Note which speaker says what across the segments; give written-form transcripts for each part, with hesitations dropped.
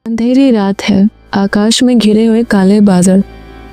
Speaker 1: अंधेरी रात है, आकाश में घिरे हुए काले बादल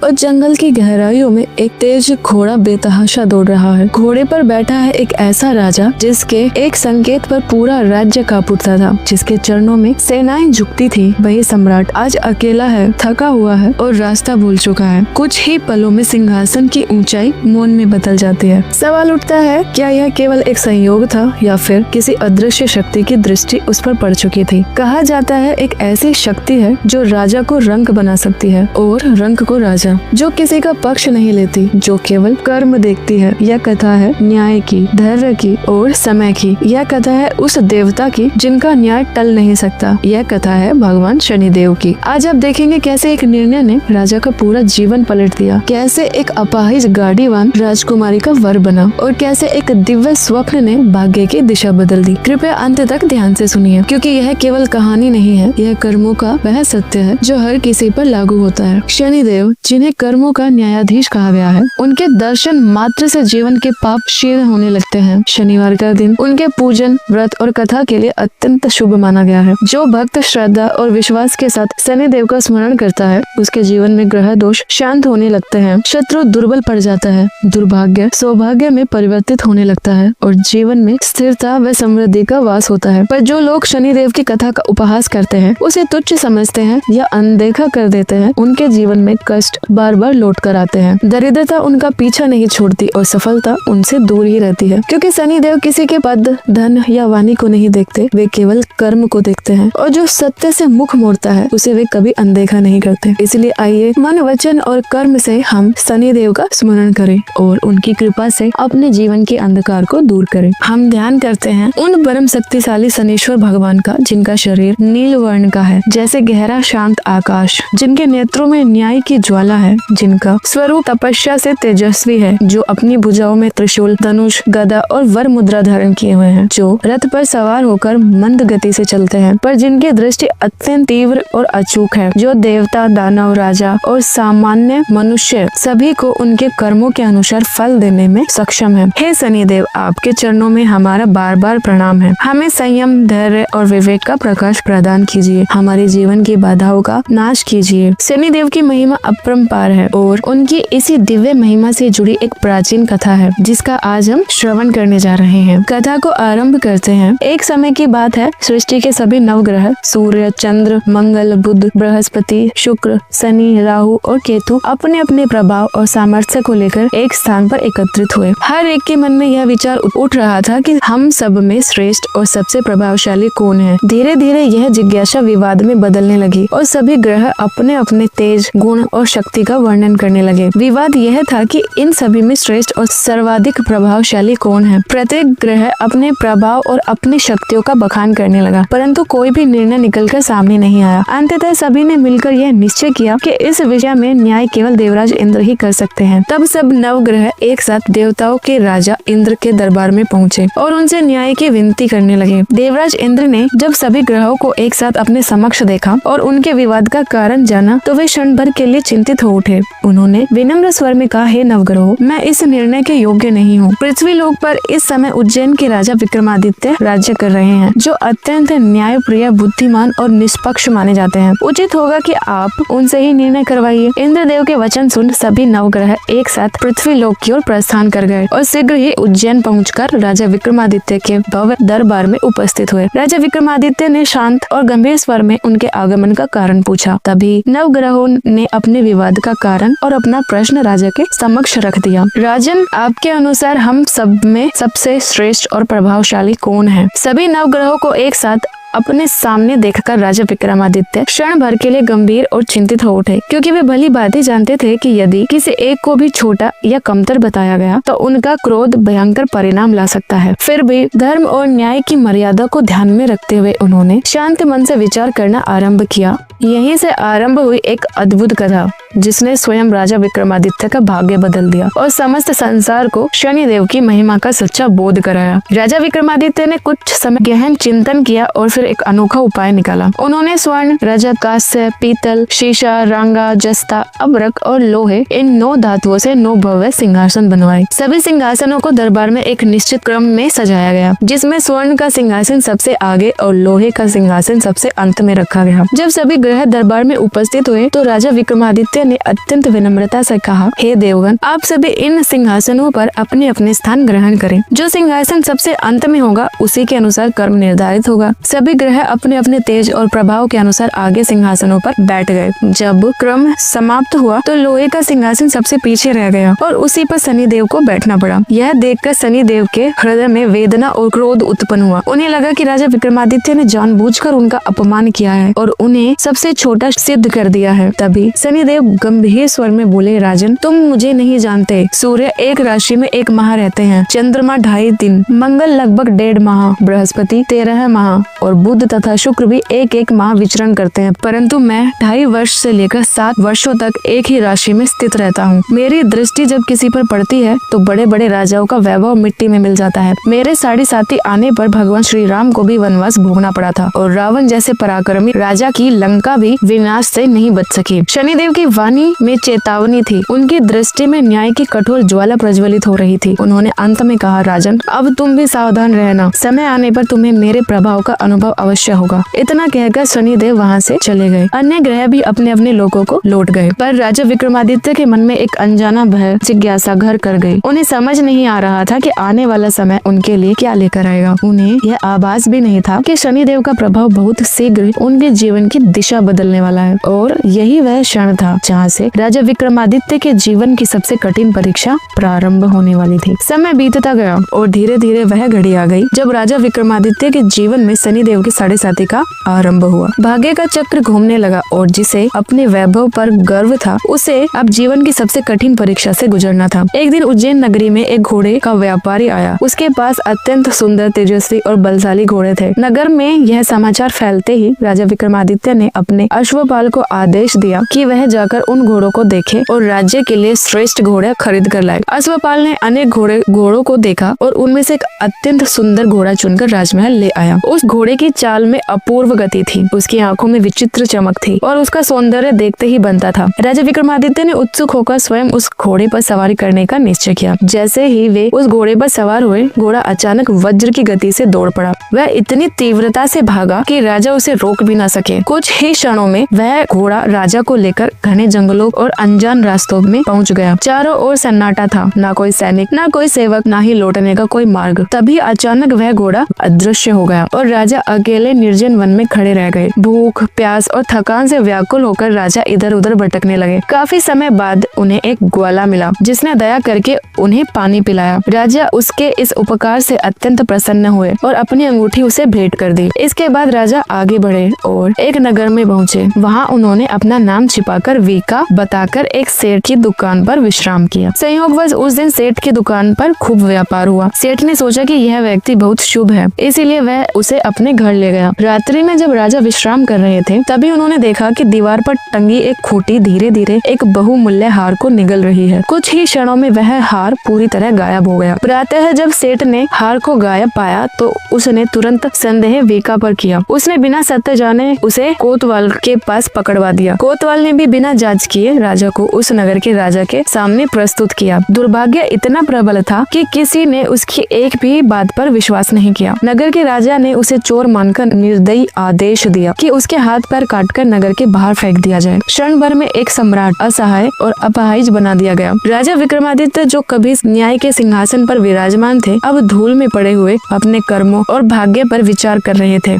Speaker 1: और जंगल की गहराइयों में एक तेज घोड़ा बेतहाशा दौड़ रहा है। घोड़े पर बैठा है एक ऐसा राजा जिसके एक संकेत पर पूरा राज्य कांप उठता था, जिसके चरणों में सेनाएं झुकती थी। वही सम्राट आज अकेला है, थका हुआ है और रास्ता भूल चुका है। कुछ ही पलों में सिंहासन की ऊंचाई मौन में बदल जाती है। सवाल उठता है, क्या यह केवल एक संयोग था या फिर किसी अदृश्य शक्ति की दृष्टि उस पर पड़ चुकी थी। कहा जाता है एक ऐसी शक्ति है जो राजा को रंक बना सकती है और रंक को राजा, जो किसी का पक्ष नहीं लेती, जो केवल कर्म देखती है। यह कथा है न्याय की, धैर्य की और समय की। यह कथा है उस देवता की जिनका न्याय टल नहीं सकता। यह कथा है भगवान शनिदेव की। आज आप देखेंगे कैसे एक निर्णय ने राजा का पूरा जीवन पलट दिया, कैसे एक अपाहिज गाड़ीवान राजकुमारी का वर बना और कैसे एक दिव्य स्वप्न ने भाग्य की दिशा बदल दी। कृपया अंत तक ध्यान से सुनिए, क्योंकि यह केवल कहानी नहीं है, यह कर्मों का वह सत्य है जो हर किसी पर लागू होता है। शनिदेव, जिन्हें कर्मों का न्यायाधीश कहा गया है, उनके दर्शन मात्र से जीवन के पाप क्षीण होने लगते हैं। शनिवार का दिन उनके पूजन, व्रत और कथा के लिए अत्यंत शुभ माना गया है। जो भक्त श्रद्धा और विश्वास के साथ शनिदेव का स्मरण करता है, उसके जीवन में ग्रह दोष शांत होने लगते हैं, शत्रु दुर्बल पड़ जाता है, दुर्भाग्य सौभाग्य में परिवर्तित होने लगता है और जीवन में स्थिरता व समृद्धि का वास होता है। पर जो लोग शनिदेव की कथा का उपहास करते हैं, उसे तुच्छ समझते हैं या अनदेखा कर देते हैं, उनके जीवन में कष्ट बार बार लौट कर आते हैं। दरिद्रता उनका पीछा नहीं छोड़ती और सफलता उनसे दूर ही रहती है, क्योंकि शनिदेव किसी के पद, धन या वाणी को नहीं देखते, वे केवल कर्म को देखते हैं और जो सत्य से मुख मोड़ता है उसे वे कभी अनदेखा नहीं करते। इसलिए आइए मन, वचन और कर्म से हम शनिदेव का स्मरण करें और उनकी कृपा से अपने जीवन के अंधकार को दूर करें। हम ध्यान करते हैं उन परम शक्तिशाली शनीश्वर भगवान का, जिनका शरीर नील वर्ण का है जैसे गहरा शांत आकाश, जिनके नेत्रों में न्याय की ज्वाला है, जिनका स्वरूप तपस्या से तेजस्वी है, जो अपनी भुजाओं में त्रिशूल, धनुष, गदा और वर मुद्रा धारण किए हुए हैं, जो रथ पर सवार होकर मंद गति से चलते हैं, पर जिनकी दृष्टि अत्यंत तीव्र और अचूक है, जो देवता, दानव, राजा और सामान्य मनुष्य सभी को उनके कर्मों के अनुसार फल देने में सक्षम है। हे शनिदेव, आपके चरणों में हमारा बार बार प्रणाम है। हमें संयम, धैर्य और विवेक का प्रकाश प्रदान कीजिए। हमारे जीवन की बाधाओं का नाश कीजिए। शनिदेव की महिमा अपरंपार है और उनकी इसी दिव्य महिमा से जुड़ी एक प्राचीन कथा है, जिसका आज हम श्रवण करने जा रहे हैं। कथा को आरंभ करते हैं। एक समय की बात है, सृष्टि के सभी नवग्रह सूर्य, चंद्र, मंगल, बुध, बृहस्पति, शुक्र, शनि, राहु और केतु अपने अपने प्रभाव और सामर्थ्य को लेकर एक स्थान पर एकत्रित हुए। हर एक के मन में यह विचार उठ रहा था कि हम सब में श्रेष्ठ और सबसे प्रभावशाली कौन है। धीरे धीरे यह जिज्ञासा विवाद में बदलने लगी और सभी ग्रह अपने अपने तेज, गुण और शक्ति का वर्णन करने लगे। विवाद यह था कि इन सभी में श्रेष्ठ और सर्वाधिक प्रभावशाली कौन है। प्रत्येक ग्रह अपने प्रभाव और अपनी शक्तियों का बखान करने लगा, परंतु कोई भी निर्णय निकलकर सामने नहीं आया। अंततः सभी ने मिलकर यह निश्चय किया कि इस विषय में न्याय केवल देवराज इंद्र ही कर सकते हैं। तब सब नवग्रह एक साथ देवताओं के राजा इंद्र के दरबार में पहुँचे और उनसे न्याय की विनती करने लगे। देवराज इंद्र ने जब सभी ग्रहों को एक साथ अपने समक्ष देखा और उनके विवाद का कारण जाना, तो वे क्षण भर के लिए चिंतित हो उठे। उन्होंने विनम्र स्वर में कहा, हे नवग्रहों, मैं इस निर्णय के योग्य नहीं हूँ। पृथ्वी लोक पर इस समय उज्जैन के राजा विक्रमादित्य राज्य कर रहे हैं, जो अत्यंत न्यायप्रिय, बुद्धिमान और निष्पक्ष माने जाते हैं। उचित होगा कि आप उनसे ही निर्णय करवाइए। इंद्रदेव के वचन सुन सभी नवग्रह एक साथ पृथ्वी लोक की ओर प्रस्थान कर गए और शीघ्र ही उज्जैन पहुंचकर राजा विक्रमादित्य के भव्य दरबार में उपस्थित हुए। राजा विक्रमादित्य ने शांत और गंभीर स्वर में उनके आगमन का कारण पूछा। तभी नवग्रहों ने अपने विवाद का कारण और अपना प्रश्न राजा के समक्ष रख दिया। राजन, आपके अनुसार हम सब में सबसे श्रेष्ठ और प्रभावशाली कौन है? सभी नवग्रहों को एक साथ अपने सामने देखकर राजा विक्रमादित्य क्षण भर के लिए गंभीर और चिंतित हो उठे, क्योंकि वे भली बात ही जानते थे कि यदि किसी एक को भी छोटा या कमतर बताया गया तो उनका क्रोध भयंकर परिणाम ला सकता है। फिर भी धर्म और न्याय की मर्यादा को ध्यान में रखते हुए उन्होंने शांत मन से विचार करना आरंभ किया। यहीं से आरंभ हुई एक अद्भुत कथा, जिसने स्वयं राजा विक्रमादित्य का भाग्य बदल दिया और समस्त संसार को शनिदेव की महिमा का सच्चा बोध कराया। राजा विक्रमादित्य ने कुछ समय गहन चिंतन किया और फिर सोचकर एक अनोखा उपाय निकाला। उन्होंने स्वर्ण, रजत, कांस्य, पीतल, शीशा, रंगा, जस्ता, अब्रक और लोहे, इन 9 धातुओं से 9 भव्य सिंहासन बनवाए। सभी सिंहासनों को दरबार में एक निश्चित क्रम में सजाया गया, जिसमें स्वर्ण का सिंहासन सबसे आगे और लोहे का सिंहासन सबसे अंत में रखा गया। जब सभी ग्रह दरबार में उपस्थित हुए तो राजा विक्रमादित्य ने अत्यंत विनम्रता से कहा, हे देवगण, आप सभी इन सिंहासनों पर अपने अपने स्थान ग्रहण करें। जो सिंहासन सबसे अंत में होगा उसी के अनुसार कर्म निर्धारित होगा। सभी ग्रह अपने अपने तेज और प्रभाव के अनुसार आगे सिंहासनों पर बैठ गए। जब क्रम समाप्त हुआ तो लोहे का सिंहासन सबसे पीछे रह गया और उसी पर शनिदेव को बैठना पड़ा। यह देखकर शनिदेव के हृदय में वेदना और क्रोध उत्पन्न हुआ। उन्हें लगा कि राजा विक्रमादित्य ने जानबूझकर उनका अपमान किया है और उन्हें सबसे छोटा सिद्ध कर दिया है। तभी शनिदेव गंभीर स्वर में बोले, राजन, तुम मुझे नहीं जानते। सूर्य एक राशि में 1 माह रहते हैं, चंद्रमा 2.5 दिन, मंगल लगभग 1.5 माह, बृहस्पति 13 माह और बुध तथा शुक्र भी 1-1 माह विचरण करते हैं। परंतु मैं 2.5 वर्ष से लेकर 7 वर्षों तक एक ही राशि में स्थित रहता हूँ। मेरी दृष्टि जब किसी पर पड़ती है तो बड़े बड़े राजाओं का वैभव मिट्टी में मिल जाता है। मेरे 7.5 आने पर भगवान श्री राम को भी वनवास भोगना पड़ा था और रावण जैसे पराक्रमी राजा की लंका भी विनाश से नहीं बच सकी। शनिदेव की वाणी में चेतावनी थी। उनकी दृष्टि में न्याय की कठोर ज्वाला प्रज्वलित हो रही थी। उन्होंने अंत में कहा, राजन, अब तुम भी सावधान रहना। समय आने पर तुम्हें मेरे प्रभाव का अनुभव अवश्य होगा। इतना कहकर शनिदेव वहाँ से चले गए। अन्य ग्रह भी अपने अपने लोगों को लौट गए, पर राजा विक्रमादित्य के मन में एक अनजाना भय, जिज्ञासा घर कर गई। उन्हें समझ नहीं आ रहा था कि आने वाला समय उनके लिए क्या लेकर आएगा। उन्हें यह आभास भी नहीं था कि शनिदेव का प्रभाव बहुत शीघ्र उनके जीवन की दिशा बदलने वाला है। और यही वह क्षण था जहाँ से राजा विक्रमादित्य के जीवन की सबसे कठिन परीक्षा प्रारंभ होने वाली थी। समय बीतता गया और धीरे धीरे वह घड़ी आ गई जब राजा विक्रमादित्य के जीवन में शनिदेव की 7.5 का आरंभ हुआ। भाग्य का चक्र घूमने लगा और जिसे अपने वैभव पर गर्व था, उसे अब जीवन की सबसे कठिन परीक्षा से गुजरना था। एक दिन उज्जैन नगरी में एक घोड़े का व्यापारी आया। उसके पास अत्यंत सुंदर, तेजस्वी और बलशाली घोड़े थे। नगर में यह समाचार फैलते ही राजा विक्रमादित्य ने अपने अश्वपाल को आदेश दिया कि वह जाकर उन घोड़ों को देखे और राज्य के लिए श्रेष्ठ घोड़े खरीद कर लाए। अश्वपाल ने अनेक घोड़ों को देखा और उनमें से एक अत्यंत सुंदर घोड़ा चुनकर राजमहल ले आया। उस घोड़े की चाल में अपूर्व गति थी, उसकी आंखों में विचित्र चमक थी और उसका सौंदर्य देखते ही बनता था। राजा विक्रमादित्य ने उत्सुक होकर स्वयं उस घोड़े पर सवारी करने का निश्चय किया। जैसे ही वे उस घोड़े पर सवार हुए, घोड़ा अचानक वज्र की गति से दौड़ पड़ा। वह इतनी तीव्रता से भागा कि राजा उसे रोक भी न सके। कुछ ही क्षणों में वह घोड़ा राजा को लेकर घने जंगलों और अनजान रास्तों में पहुंच गया। चारों ओर सन्नाटा था, ना कोई सैनिक, ना कोई सेवक, ना ही लौटने का कोई मार्ग। तभी अचानक वह घोड़ा अदृश्य हो गया और राजा अकेले निर्जन वन में खड़े रह गए। भूख, प्यास और थकान से व्याकुल होकर राजा इधर उधर भटकने लगे। काफी समय बाद उन्हें एक ग्वाला मिला जिसने दया करके उन्हें पानी पिलाया। राजा उसके इस उपकार से अत्यंत प्रसन्न हुए और अपनी अंगूठी उसे भेंट कर दी। इसके बाद राजा आगे बढ़े और एक नगर में पहुँचे। वहाँ उन्होंने अपना नाम छिपाकर वीका बताकर एक सेठ की दुकान पर विश्राम किया। संयोगवश उस दिन सेठ की दुकान पर खूब व्यापार हुआ। सेठ ने सोचा कि यह व्यक्ति बहुत शुभ है, इसीलिए वह उसे अपने घर ले गया। रात्रि में जब राजा विश्राम कर रहे थे तभी उन्होंने देखा कि दीवार पर टंगी एक खूंटी धीरे धीरे एक बहुमूल्य हार को निगल रही है। कुछ ही क्षणों में वह हार पूरी तरह गायब हो गया। प्रातः जब सेठ ने हार को गायब पाया तो उसने तुरंत संदेह वीका पर किया। उसने बिना सत्य जाने उसे कोतवाल के पास पकड़वा दिया। कोतवाल ने भी बिना जांच किए राजा को उस नगर के राजा के सामने प्रस्तुत किया। दुर्भाग्य इतना प्रबल था कि किसी ने उसकी एक भी बात पर विश्वास नहीं किया। नगर के राजा ने उसे चोर मानकर निर्दयी आदेश दिया कि उसके हाथ पैर काटकर नगर के बाहर फेंक दिया जाए। क्षण भर में एक सम्राट असहाय और अपाहिज बना दिया गया। राजा विक्रमादित्य जो कभी न्याय के सिंहासन पर विराजमान थे, अब धूल में पड़े हुए अपने कर्मों और भाग्य पर विचार कर रहे थे।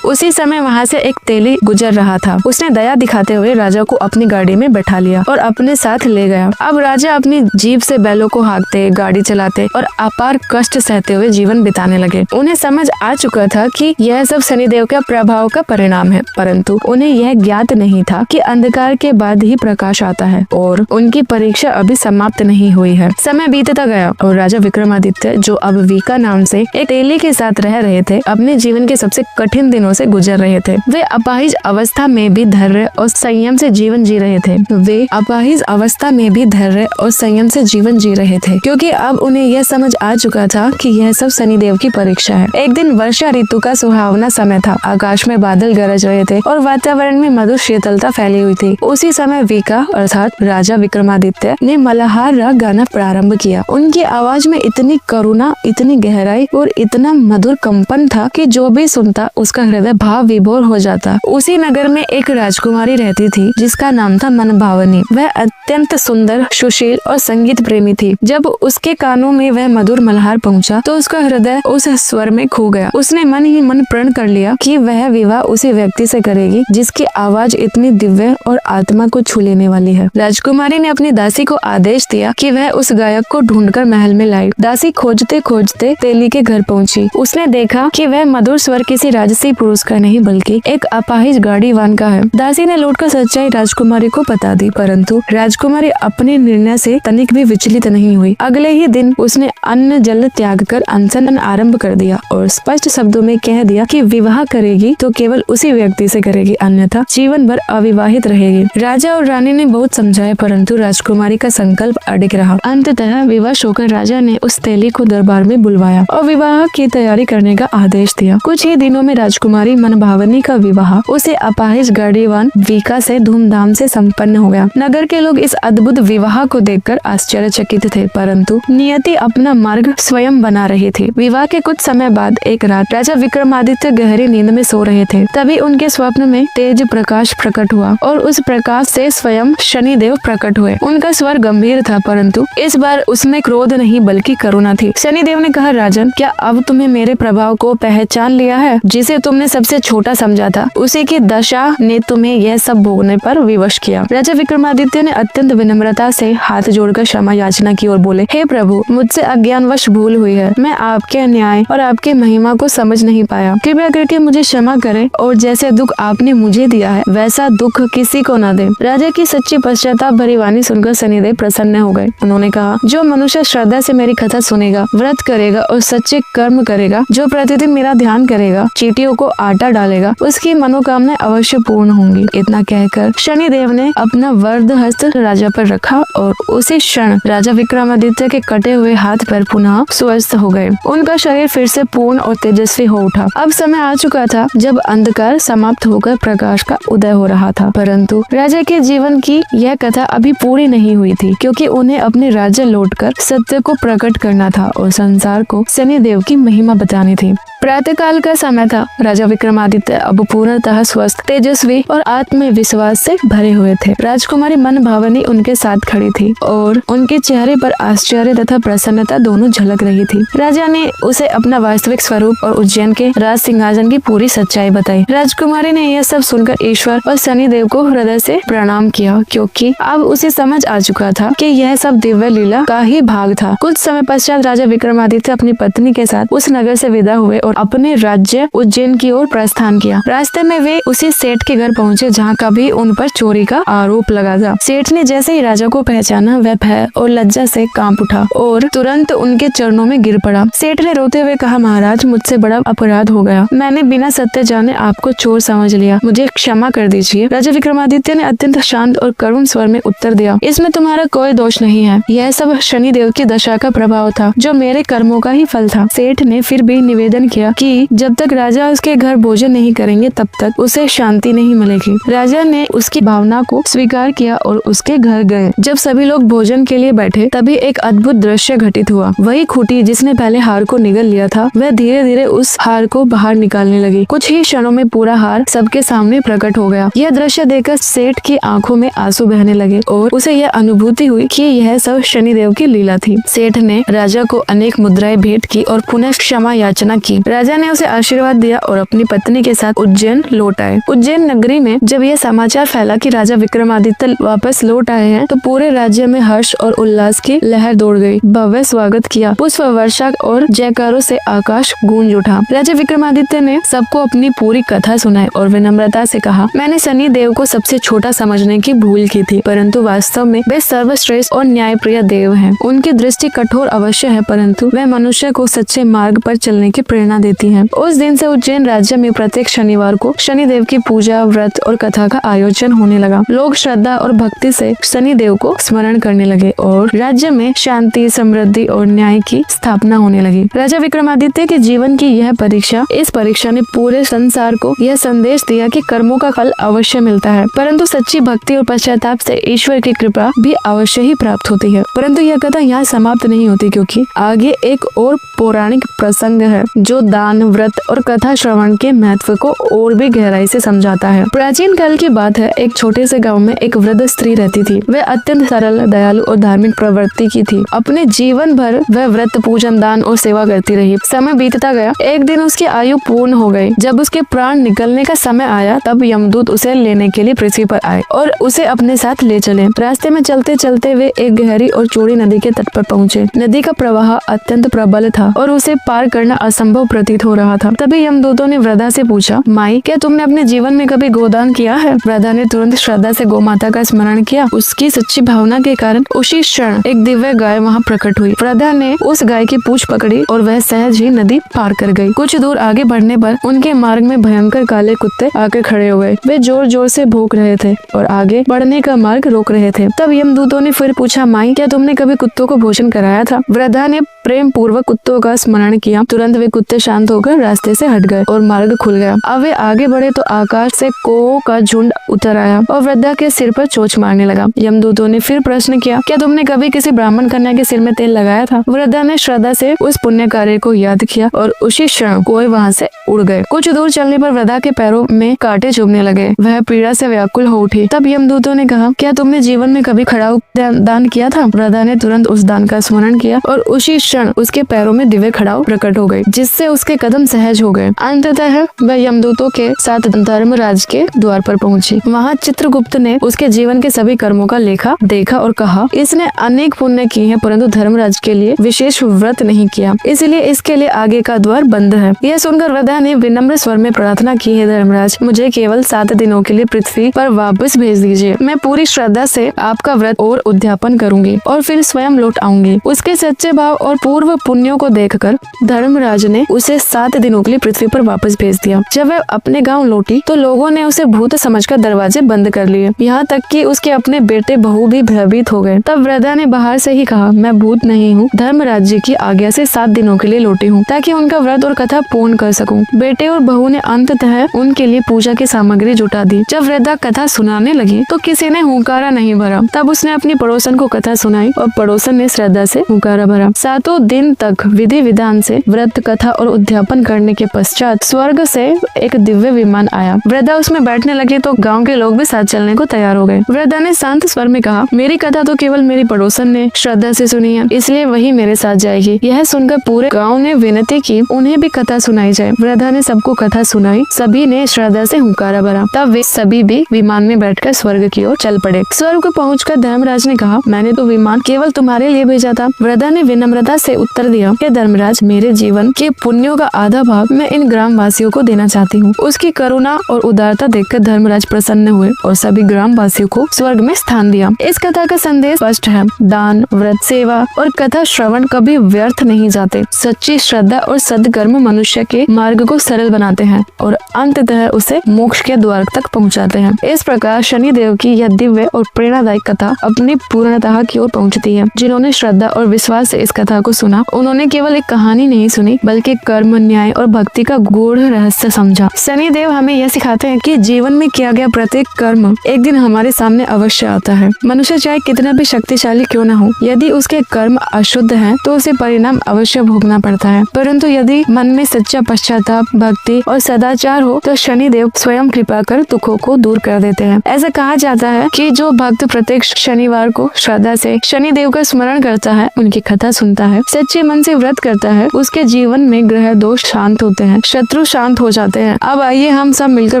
Speaker 1: उसी समय वहाँ से एक तेली गुजर रहा था। उसने दया दिखाते हुए राजा को अपनी गाड़ी में बैठा लिया और अपने साथ ले गया। अब राजा अपनी जीप से बैलों को हाँकते, गाड़ी चलाते और अपार कष्ट सहते हुए जीवन बिताने लगे। उन्हें समझ आ चुका था कि यह सब शनिदेव के प्रभाव का परिणाम है, परंतु उन्हें यह ज्ञात नहीं था कि अंधकार के बाद ही प्रकाश आता है और उनकी परीक्षा अभी समाप्त नहीं हुई है। समय बीतता गया और राजा विक्रमादित्य, जो अब वीका नाम से एक तेली के साथ रह रहे थे, अपने जीवन के सबसे कठिन दिनों दिनों से गुजर रहे थे। वे अपाहिज अवस्था में भी धैर्य और संयम से जीवन जी रहे थे। वे अपाहिज अवस्था में भी धैर्य और संयम से जीवन जी रहे थे, क्योंकि अब उन्हें यह समझ आ चुका था कि यह सब शनिदेव की परीक्षा है। एक दिन वर्षा ऋतु का सुहावना समय था। आकाश में बादल गरज रहे थे और वातावरण में मधुर शीतलता फैली हुई थी। उसी समय वीका अर्थात राजा विक्रमादित्य ने मल्हार राग गाना प्रारंभ किया। उनकी आवाज में इतनी करुणा, इतनी गहराई और इतना मधुर कंपन था कि जो भी सुनता उसका हृदय भाव विभोर हो जाता। उसी नगर में एक राजकुमारी रहती थी जिसका नाम था मनभावनी। वह अत्यंत सुंदर, सुशील और संगीत प्रेमी थी। जब उसके कानों में वह मधुर मल्हार पहुंचा तो उसका हृदय उस स्वर में खो गया। उसने मन ही मन प्रण कर लिया कि वह विवाह उसी व्यक्ति से करेगी जिसकी आवाज इतनी दिव्य और आत्मा को छू लेने वाली है। राजकुमारी ने अपनी दासी को आदेश दिया कि वह उस गायक को ढूंढकर महल में लाई। दासी खोजते खोजते तेली के घर पहुंची। उसने देखा कि वह मधुर स्वर किसी राजसी पुरुष का नहीं बल्कि एक अपाहिज गाड़ीवान का है। दासी ने लौटकर सच्चाई राजकुमारी को बता दी, परंतु राजकुमारी अपने निर्णय से तनिक भी विचलित नहीं हुई। अगले ही दिन उसने अन्न जल त्याग कर अनशन आरंभ कर दिया और स्पष्ट शब्दों में कह दिया कि विवाह करेगी तो केवल उसी व्यक्ति से करेगी, अन्यथा जीवन भर अविवाहित रहेगी। राजा और रानी ने बहुत समझाया, परंतु राजकुमारी का संकल्प अडिग रहा। अंततः विवश होकर राजा ने उस तेली को दरबार में बुलवाया और विवाह की तैयारी करने का आदेश दिया। कुछ ही दिनों में राजकुमारी मनभावनी का विवाह उसे अपाहिज गाड़ीवान वीका से धूमधाम से संपन्न हो गया। नगर के लोग इस अद्भुत विवाह को देखकर आश्चर्यचकित थे, परंतु नियति अपना मार्ग स्वयं बना रही थी। विवाह के कुछ समय बाद एक रात राजा विक्रमादित्य गहरी नींद में सो रहे थे। तभी उनके स्वप्न में तेज प्रकाश प्रकट हुआ और उस प्रकाश से स्वयं शनिदेव प्रकट हुए। उनका स्वर गंभीर था, परंतु इस बार उसमें क्रोध नहीं बल्कि करुणा थी। शनिदेव ने कहा, राजन, क्या अब तुम्हें मेरे प्रभाव को पहचान लिया है? जिसे तुमने सबसे छोटा समझा था, उसी की दशा ने तुम्हें यह सब भोगने पर विवश किया। राजा विक्रमादित्य ने अत्यंत विनम्रता से हाथ जोड़कर क्षमा याचना की और बोले, हे प्रभु, मुझसे अज्ञानवश भूल हुई है। मैं आपके न्याय और आपके महिमा को समझ नहीं पाया। कृपया करके मुझे क्षमा करें और जैसे दुख आपने मुझे दिया है वैसा दुख किसी को न दे। राजा की सच्ची पश्चाताप भरी वाणी सुनकर शनिदेव प्रसन्न हो गए। उन्होंने कहा, जो मनुष्य श्रद्धा से मेरी कथा सुनेगा, व्रत करेगा और सच्चे कर्म करेगा, जो प्रतिदिन मेरा ध्यान करेगा, चींटियों को आटा डालेगा, उसकी मनोकामनाएं अवश्य पूर्ण होंगी। इतना कहकर शनिदेव ने अपना वरद हस्त राजा पर रखा और उसी क्षण राजा विक्रमादित्य के कटे हुए हाथ पैर पुनः स्वस्थ हो गए। उनका शरीर फिर से पूर्ण और तेजस्वी हो उठा। अब समय आ चुका था जब अंधकार समाप्त होकर प्रकाश का उदय हो रहा था, परंतु राजा के जीवन की यह कथा अभी पूरी नहीं हुई थी, क्योंकि उन्हें अपने राज्य लौटकर सत्य को प्रकट करना था और संसार को शनिदेव की महिमा बतानी थी। प्रातः काल का समय था। राजा विक्रमादित्य अब पूर्णतः स्वस्थ, तेजस्वी और आत्मविश्वास से भरे हुए थे। राजकुमारी मनभावनी उनके साथ खड़ी थी और उनके चेहरे पर आश्चर्य तथा प्रसन्नता दोनों झलक रही थी। राजा ने उसे अपना वास्तविक स्वरूप और उज्जैन के राज सिंहासन की पूरी सच्चाई बताई। राजकुमारी ने यह सब सुनकर ईश्वर और शनिदेव को हृदय से प्रणाम किया, क्योंकि अब उसे समझ आ चुका था कि यह सब दिव्य लीला का ही भाग था। कुछ समय पश्चात राजा विक्रमादित्य अपनी पत्नी के साथ उस नगर से विदा हुए और अपने राज्य उज्जैन की ओर प्रस्थान किया। रास्ते में वे उसी सेठ के घर पहुंचे जहां कभी उन पर चोरी का आरोप लगा था। सेठ ने जैसे ही राजा को पहचाना, वह भय और लज्जा से कांप उठा और तुरंत उनके चरणों में गिर पड़ा। सेठ ने रोते हुए कहा, महाराज, मुझसे बड़ा अपराध हो गया। मैंने बिना सत्य जाने आपको चोर समझ लिया। मुझे क्षमा कर दीजिए। राजा विक्रमादित्य ने अत्यंत शांत और करुण स्वर में उत्तर दिया, इसमें तुम्हारा कोई दोष नहीं है। यह सब शनिदेव की दशा का प्रभाव था, जो मेरे कर्मों का ही फल था। सेठ ने फिर भी निवेदन किया कि जब तक राजा उसके घर भोजन नहीं करेंगे तब तक उसे शांति नहीं मिलेगी। राजा ने उसकी भावना को स्वीकार किया और उसके घर गए। जब सभी लोग भोजन के लिए बैठे तभी एक अद्भुत दृश्य घटित हुआ। वही खूंटी जिसने पहले हार को निगल लिया था, वह धीरे धीरे उस हार को बाहर निकालने लगी। कुछ ही क्षणों में पूरा हार सबके सामने प्रकट हो गया। यह दृश्य देखकर सेठ की आंखों में आंसू बहने लगे और उसे यह अनुभूति हुई कि यह सब शनिदेव की लीला थी। सेठ ने राजा को अनेक मुद्राएं भेंट की और पुनः क्षमा याचना की। राजा ने उसे आशीर्वाद दिया और अपनी पत्नी के साथ उज्जैन लौट आए। उज्जैन नगरी में जब यह समाचार फैला कि राजा विक्रमादित्य वापस लौट आए हैं, तो पूरे राज्य में हर्ष और उल्लास की लहर दौड़ गई। भव्य स्वागत किया, पुष्प वर्षा और जयकारों से आकाश गूंज उठा। राजा विक्रमादित्य ने सबको अपनी पूरी कथा सुनाई और विनम्रता से कहा, मैंने शनि देव को सबसे छोटा समझने की भूल की थी, परंतु वास्तव में वे सर्वश्रेष्ठ और न्यायप्रिय देव हैं। उनकी दृष्टि कठोर अवश्य है, परंतु वह मनुष्य को सच्चे मार्ग पर चलने की प्रेरणा देती है। उस दिन से उज्जैन राज्य में प्रत्येक शनिवार को शनिदेव की पूजा, व्रत और कथा का आयोजन होने लगा। लोग श्रद्धा और भक्ति से शनिदेव को स्मरण करने लगे और राज्य में शांति, समृद्धि और न्याय की स्थापना होने लगी। राजा विक्रमादित्य के जीवन की यह परीक्षा, इस परीक्षा ने पूरे संसार को यह संदेश दिया कि कर्मों का फल अवश्य मिलता है, परंतु सच्ची भक्ति और पश्चाताप से ईश्वर की कृपा भी अवश्य ही प्राप्त होती है। परंतु यह कथा यहाँ समाप्त नहीं होती, क्योंकि आगे एक और पौराणिक प्रसंग है जो दान, व्रत और कथा श्रवण के महत्व को और भी गहराई से समझाता है। प्राचीन काल की बात है। एक छोटे से गांव में एक वृद्ध स्त्री रहती थी। वह अत्यंत सरल, दयालु और धार्मिक प्रवृत्ति की थी। अपने जीवन भर वह व्रत, पूजन, दान और सेवा करती रही। समय बीतता गया। एक दिन उसकी आयु पूर्ण हो गई। जब उसके प्राण निकलने का समय आया, तब यमदूत उसे लेने के लिए पृथ्वी पर आए और उसे अपने साथ ले चले। रास्ते में चलते चलते वे एक गहरी और चौड़ी नदी के तट पर पहुँचे। नदी का प्रवाह अत्यंत प्रबल था और उसे पार करना असंभव प्रतीत हो रहा था। तभी यमदूतों ने वृद्धा से पूछा, माई, क्या तुमने अपने जीवन में कभी गोदान किया है? वृद्धा ने तुरंत श्रद्धा से गोमाता का स्मरण किया। उसकी सच्ची भावना के कारण उसी क्षण एक दिव्य गाय वहाँ प्रकट हुई। वृद्धा ने उस गाय की पूंछ पकड़ी और वह सहज ही नदी पार कर गई। कुछ दूर आगे बढ़ने पर उनके मार्ग में भयंकर काले कुत्ते आकर खड़े हुए। वे जोर जोर से भौंक रहे थे और आगे बढ़ने का मार्ग रोक रहे थे। तब यमदूतों ने फिर पूछा, माई, क्या तुमने कभी कुत्तों को भोजन कराया था? वृद्धा ने प्रेम पूर्वक कुत्तों का स्मरण किया। तुरंत वे कुत्ते शांत होकर रास्ते से हट गए और मार्ग खुल गया। अब वे आगे बढ़े तो आकाश से कौओं का झुंड उतर आया और वृद्धा के सिर पर चोंच मारने लगा। यमदूतों ने फिर प्रश्न किया, क्या तुमने कभी किसी ब्राह्मण कन्या के सिर में तेल लगाया था? वृद्धा ने श्रद्धा से उस पुण्य कार्य को याद किया और उसी क्षण कौए वहाँ से उड़ गए। कुछ दूर चलने पर वृद्धा के पैरों में कांटे चुभने लगे। वह पीड़ा से व्याकुल हो उठी। तब यमदूतों ने कहा, क्या तुमने जीवन में कभी खड़ाऊ दान किया था? वृद्धा ने तुरंत उस दान का स्मरण किया और उसी क्षण उसके पैरों में दिव्य खड़ाऊ प्रकट हो गई, जिससे उसके कदम सहज हो गए। अंततः वह यमदूतों के साथ धर्मराज के द्वार पर पहुंची। वहां चित्रगुप्त ने उसके जीवन के सभी कर्मों का लेखा देखा और कहा, इसने अनेक पुण्य किए हैं, परंतु धर्मराज के लिए विशेष व्रत नहीं किया, इसलिए इसके लिए आगे का द्वार बंद है। यह सुनकर वृद्धा ने विनम्र स्वर में प्रार्थना की, है धर्मराज, मुझे केवल 7 दिनों के लिए पृथ्वी पर वापस भेज दीजिए। मैं पूरी श्रद्धा से आपका व्रत और उद्यापन करूंगी और फिर स्वयं लौट आऊंगी। उसके सच्चे भाव और पूर्व पुण्यों को देखकर धर्मराज ने उसे 7 दिनों के लिए पृथ्वी पर वापस भेज दिया। जब वह अपने गांव लौटी तो लोगों ने उसे भूत समझकर दरवाजे बंद कर लिए। यहाँ तक कि उसके अपने बेटे बहू भी भयभीत हो गए। तब वृद्धा ने बाहर से ही कहा, मैं भूत नहीं हूँ, धर्मराज जी की आज्ञा से 7 दिनों के लिए लौटी हूँ ताकि उनका व्रत और कथा पूर्ण कर सकूं। बेटे और बहू ने अंततः उनके लिए पूजा की सामग्री जुटा दी। जब वृद्धा कथा सुनाने लगी तो किसी ने हुंकारा नहीं भरा। तब उसने अपनी पड़ोसन को कथा सुनाई और पड़ोसन ने श्रद्धा से हुंकारा भरा। 7 दिन तक विधि विधान से व्रत, कथा और उद्यापन करने के पश्चात स्वर्ग से एक दिव्य विमान आया। वृद्धा उसमें बैठने लगी तो गांव के लोग भी साथ चलने को तैयार हो गए। वृद्धा ने शांत स्वर में कहा, मेरी कथा तो केवल मेरी पड़ोसन ने श्रद्धा से सुनी है, इसलिए वही मेरे साथ जाएगी। यह सुनकर पूरे गांव ने विनती की उन्हें भी कथा सुनाई जाए। वृद्धा ने सबको कथा सुनाई। सभी ने श्रद्धा से हुंकारा भरा। तब वे सभी भी विमान में बैठकर स्वर्ग की ओर चल पड़े। स्वर्ग को पहुंचकर धर्मराज ने कहा, मैंने तो विमान केवल तुम्हारे लिए भेजा था। वृद्धा ने विनम्रता से उत्तर दिया, कि धर्मराज, मेरे जीवन के पुण्यों का आधा भाग मैं इन ग्राम वासियों को देना चाहती हूँ। उसकी करुणा और उदारता देखकर धर्मराज प्रसन्न हुए और सभी ग्राम वासियों को स्वर्ग में स्थान दिया। इस कथा का संदेश स्पष्ट है, दान, व्रत, सेवा और कथा श्रवण कभी व्यर्थ नहीं जाते। सच्ची श्रद्धा और सद्कर्म मनुष्य के मार्ग को सरल बनाते हैं और अंततः उसे मोक्ष के द्वार तक पहुँचाते हैं। इस प्रकार शनिदेव की यह दिव्य और प्रेरणादायक कथा अपनी पूर्णता की ओर पहुँचती है। जिन्होंने श्रद्धा और विश्वास से इस कथा को सुना, उन्होंने केवल एक कहानी नहीं सुनी, बल्कि कर्म, न्याय और भक्ति का गूढ़ रहस्य समझा। शनिदेव हमें यह सिखाते हैं कि जीवन में किया गया प्रत्येक कर्म एक दिन हमारे सामने अवश्य आता है। मनुष्य चाहे कितना भी शक्तिशाली क्यों न हो, यदि उसके कर्म अशुद्ध हैं, तो उसे परिणाम अवश्य भोगना पड़ता है। परंतु यदि मन में सच्चा पश्चाताप, भक्ति और सदाचार हो, तो शनिदेव स्वयं कृपा कर दुखों को दूर कर देते हैं। ऐसा कहा जाता है कि जो भक्त प्रत्येक शनिवार को श्रद्धा से शनिदेव का स्मरण करता है, उनकी कथा सुनता है, सच्चे मन से व्रत करता है, उसके जीवन में ग्रह दोष शांत होते हैं, शत्रु शांत हो जाते हैं। अब आइए हम सब मिलकर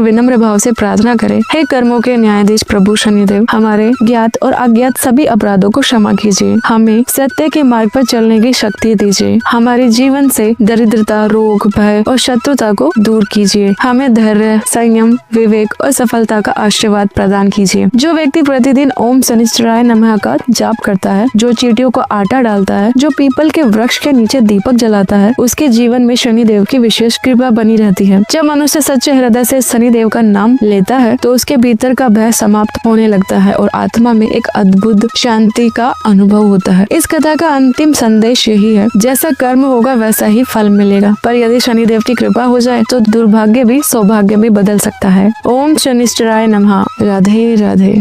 Speaker 1: विनम्र भाव से प्रार्थना करें। हे कर्मों के न्यायाधीश प्रभु शनिदेव, हमारे ज्ञात और अज्ञात सभी अपराधों को क्षमा कीजिए। हमें सत्य के मार्ग पर चलने की शक्ति दीजिए। हमारे जीवन से दरिद्रता, रोग, भय और शत्रुता को दूर कीजिए। हमें धैर्य, संयम, विवेक और सफलता का आशीर्वाद प्रदान कीजिए। जो व्यक्ति प्रतिदिन ओम शनिश्चराय नमः का जाप करता है, जो चींटियों को आटा डालता है, जो पीपल के वृक्ष के नीचे दीपक जलाता है, उसके जीवन जीवन में शनिदेव की विशेष कृपा बनी रहती है। जब मनुष्य सच्चे हृदय से शनिदेव का नाम लेता है तो उसके भीतर का भय समाप्त होने लगता है और आत्मा में एक अद्भुत शांति का अनुभव होता है। इस कथा का अंतिम संदेश यही है, जैसा कर्म होगा वैसा ही फल मिलेगा, पर यदि शनिदेव की कृपा हो जाए तो दुर्भाग्य भी सौभाग्य में बदल सकता है। ओम शनिश्चराय नमः। राधे राधे।